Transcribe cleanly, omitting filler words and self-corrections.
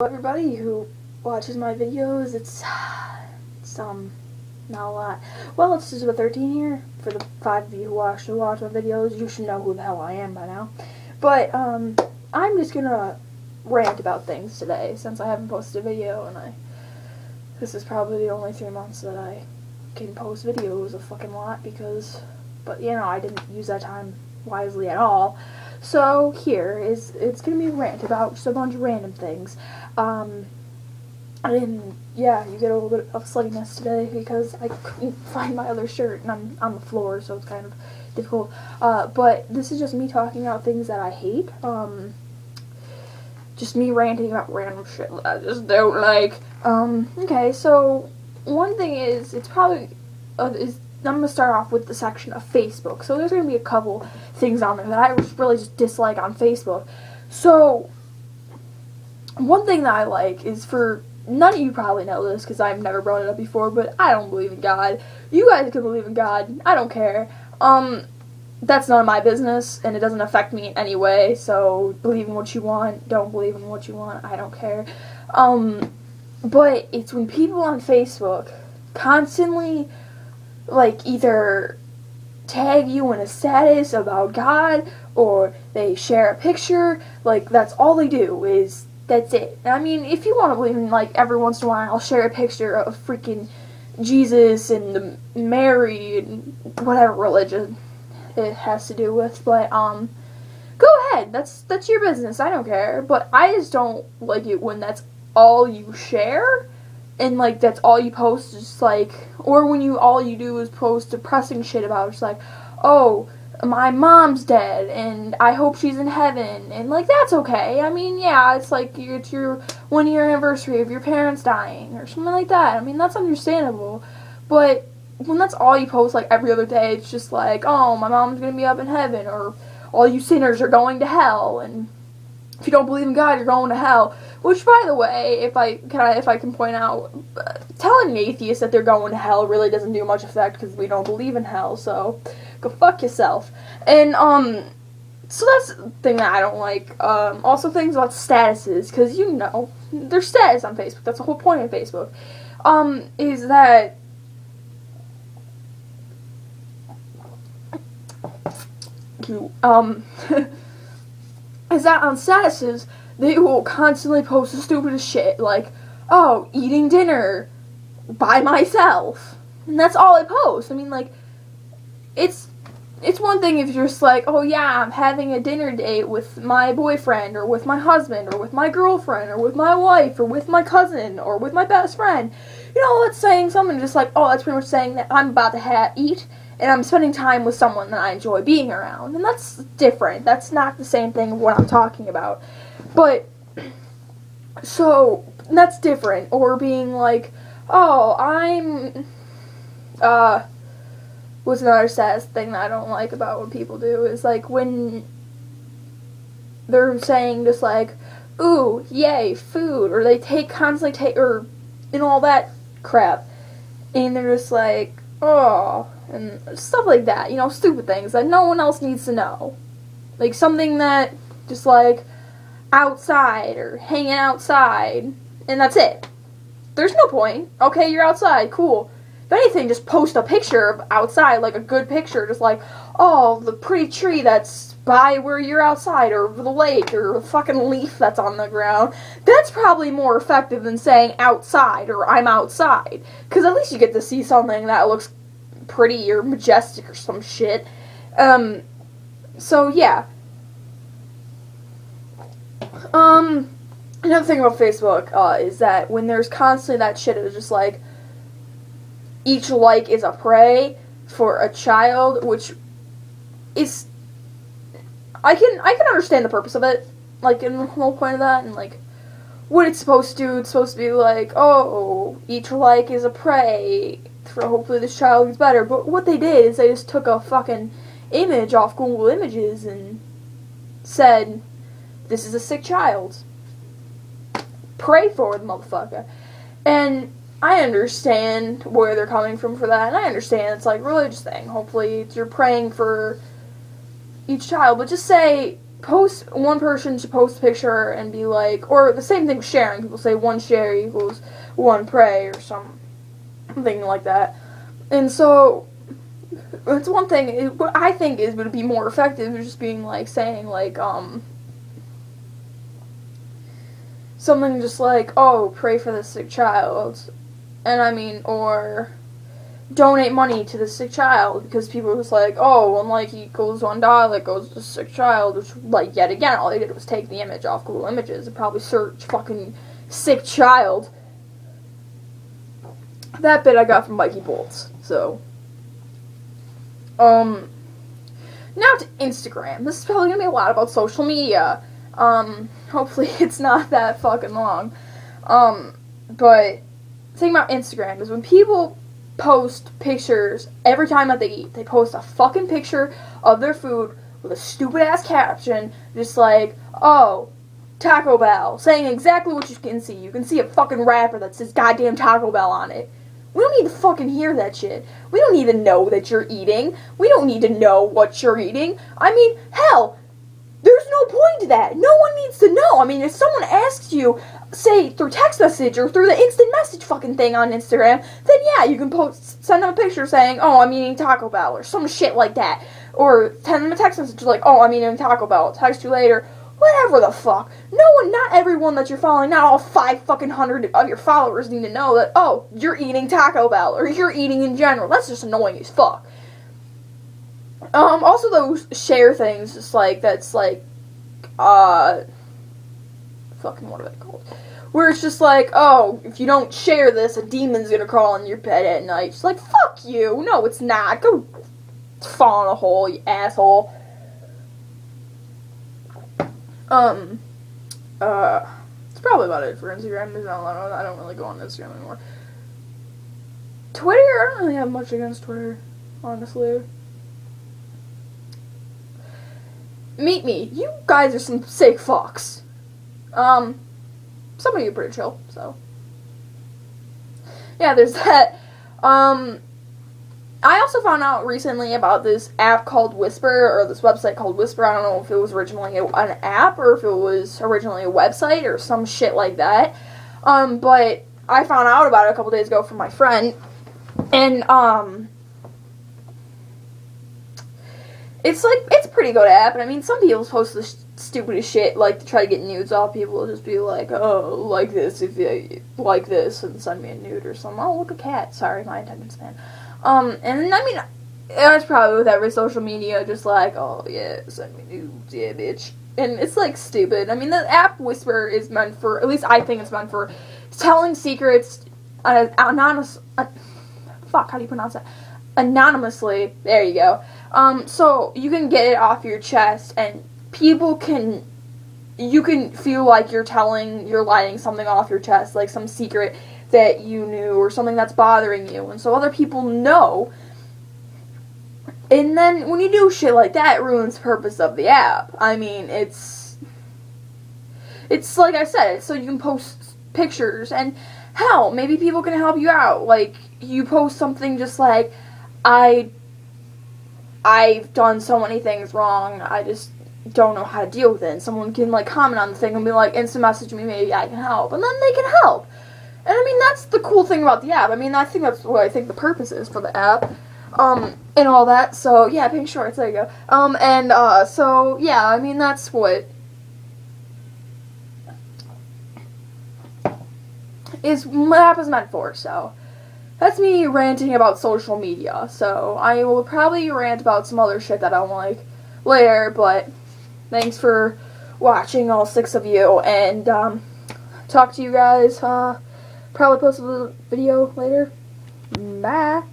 Everybody who watches my videos, it's not a lot. Well, it's just about 13 here. For the 5 of you who actually watch my videos, you should know who the hell I am by now. But, I'm just gonna rant about things today, since I haven't posted a video, and this is probably the only 3 months that I can post videos a fucking lot, but I didn't use that time wisely at all. So it's gonna be a rant about just a bunch of random things. You get a little bit of sluttiness today because I couldn't find my other shirt and I'm on the floor, so it's kind of difficult. But this is just me talking about things that I hate. Just me ranting about random shit that I just don't like. Okay, so one thing is, I'm gonna start off with the section of Facebook. So there's gonna be a couple things on there that I really just dislike on Facebook. So one thing that I like is none of you probably know this because I've never brought it up before, but I don't believe in God. You guys can believe in God. I don't care. That's none of my business, and it doesn't affect me in any way, so believe in what you want, don't believe in what you want, I don't care. But it's when people on Facebook constantly, either tag you in a status about God, or they share a picture, that's all they do, that's it. I mean, if you want to believe in, every once in a while I'll share a picture of freaking Jesus and Mary and whatever religion it has to do with, but, go ahead, that's your business, I don't care, but I just don't like it when that's all you share, and, that's all you post, is or when all you do is post depressing shit about, it's oh, my mom's dead, and I hope she's in heaven, and, that's okay. I mean, yeah, it's it's your 1-year anniversary of your parents dying, or something like that. I mean, that's understandable, but when that's all you post, every other day, it's just oh, my mom's gonna be up in heaven, or all you sinners are going to hell, and if you don't believe in God, you're going to hell. Which, by the way, if I can point out, telling an atheist that they're going to hell really doesn't do much effect because we don't believe in hell. So go fuck yourself. And so that's the thing that I don't like. Also things about statuses, because there's status on Facebook. That's the whole point of Facebook. Is that is that on statuses, they will constantly post the stupidest shit, oh, eating dinner by myself. And that's all I post. I mean, it's one thing if you're just oh yeah, I'm having a dinner date with my boyfriend, or with my husband, or with my girlfriend, or with my wife, or with my cousin, or with my best friend. That's saying something just oh, that's pretty much saying that I'm about to eat, and I'm spending time with someone that I enjoy being around. And that's different. That's not the same thing of what I'm talking about. But, so, that's different. Or being oh, I'm, what's another saddest thing that I don't like about what people do is, when they're saying just ooh, yay, food, or they constantly take, or, and all that crap. And they're just oh, and stuff like that, stupid things that no one else needs to know. Something that, just outside, or hanging outside, and that's it. There's no point. Okay, you're outside, cool. If anything, just post a picture of outside, a good picture, just oh, the pretty tree that's by where you're outside, or the lake, or a fucking leaf that's on the ground. That's probably more effective than saying outside, or I'm outside. Because at least you get to see something that looks pretty, or majestic, or some shit. So, yeah. Another thing about Facebook, is that when there's constantly that shit, it's just each like is a prey for a child, which is, I can understand the purpose of it, in the whole point of that, and, what it's supposed to do. It's supposed to be oh, each like is a prey, for hopefully this child gets better, but what they did is they just took a fucking image off Google Images and said, this is a sick child. Pray for the motherfucker. And I understand where they're coming from for that, and I understand it's a religious thing. Hopefully you're praying for each child, but just say, one person should post a picture and be like, or the same thing with sharing. People say one share equals one pray or something like that. And so, it's one thing, what I think is would be more effective is just being like, saying like, something just like, oh, pray for the sick child. And I mean, or donate money to the sick child, because people are just like, oh, one like equals $1 that goes to the sick child, which, like, yet again, all they did was take the image off Google Images and probably search fucking sick child. That bit I got from Mikey Bolts, so. Now to Instagram. This is probably gonna be a lot about social media. Hopefully it's not that fucking long. But the thing about Instagram is when people post pictures every time that they eat, they post a fucking picture of their food with a stupid ass caption, just like, oh, Taco Bell, saying exactly what you can see. You can see a fucking wrapper that says goddamn Taco Bell on it. We don't need to fucking hear that shit. We don't need to know that you're eating. We don't need to know what you're eating. I mean, hell, there's no point to that. No one needs to know. I mean, if someone asks you, say, through text message or through the instant message fucking thing on Instagram, then yeah, you can send them a picture saying, oh, I'm eating Taco Bell, or some shit like that. Or send them a text message like, oh, I'm eating Taco Bell. I'll text you later. Whatever the fuck. Not everyone that you're following, not all 500 of your followers need to know that, oh, you're eating Taco Bell, or you're eating in general. That's just annoying as fuck. Also those share things, just like, that's like, fucking what are they called? Where it's just like, oh, if you don't share this, a demon's gonna crawl in your bed at night. It's like, fuck you. No, it's not. Go fall in a hole, you asshole. It's probably about it for Instagram. I don't really go on Instagram anymore. Twitter, I don't really have much against Twitter, honestly. Meet me. You guys are some sick fucks. Some of you are pretty chill, so. Yeah, there's that. I also found out recently about this app called Whisper, or this website called Whisper. I don't know if it was originally an app, or if it was originally a website, or some shit like that. But I found out about it a couple days ago from my friend, and, it's a pretty good app, and I mean, some people post the stupidest shit, like, to try to get nudes off people. Will just be like, oh, like this, if you like this, and send me a nude or something. Oh, look, a cat. Sorry, my attention span. And I mean, that's probably with every social media, just like, oh, yeah, send me nudes, yeah, bitch. And it's, like, stupid. I mean, the app Whisper is meant for, at least I think it's meant for, telling secrets, fuck, how do you pronounce that? Anonymously, there you go. So, you can get it off your chest, and you can feel like you're lighting something off your chest, like some secret that you knew, or something that's bothering you, and so other people know, and then when you do shit like that, it ruins the purpose of the app. I mean, it's like I said, it's so you can post pictures, and hell, maybe people can help you out, like, you post something just like, I've done so many things wrong, I just don't know how to deal with it, and someone can, like, comment on the thing and be like, instant message me, maybe I can help, and then they can help. And I mean, that's the cool thing about the app. I mean, I think that's what I think the purpose is for the app, and all that. So, yeah, Pink Shorts, there you go. So, yeah, I mean, that's what the app is meant for, so. That's me ranting about social media, so I will probably rant about some other shit that I don't like later, but thanks for watching, all 6 of you, and, talk to you guys, probably post a video later. Bye.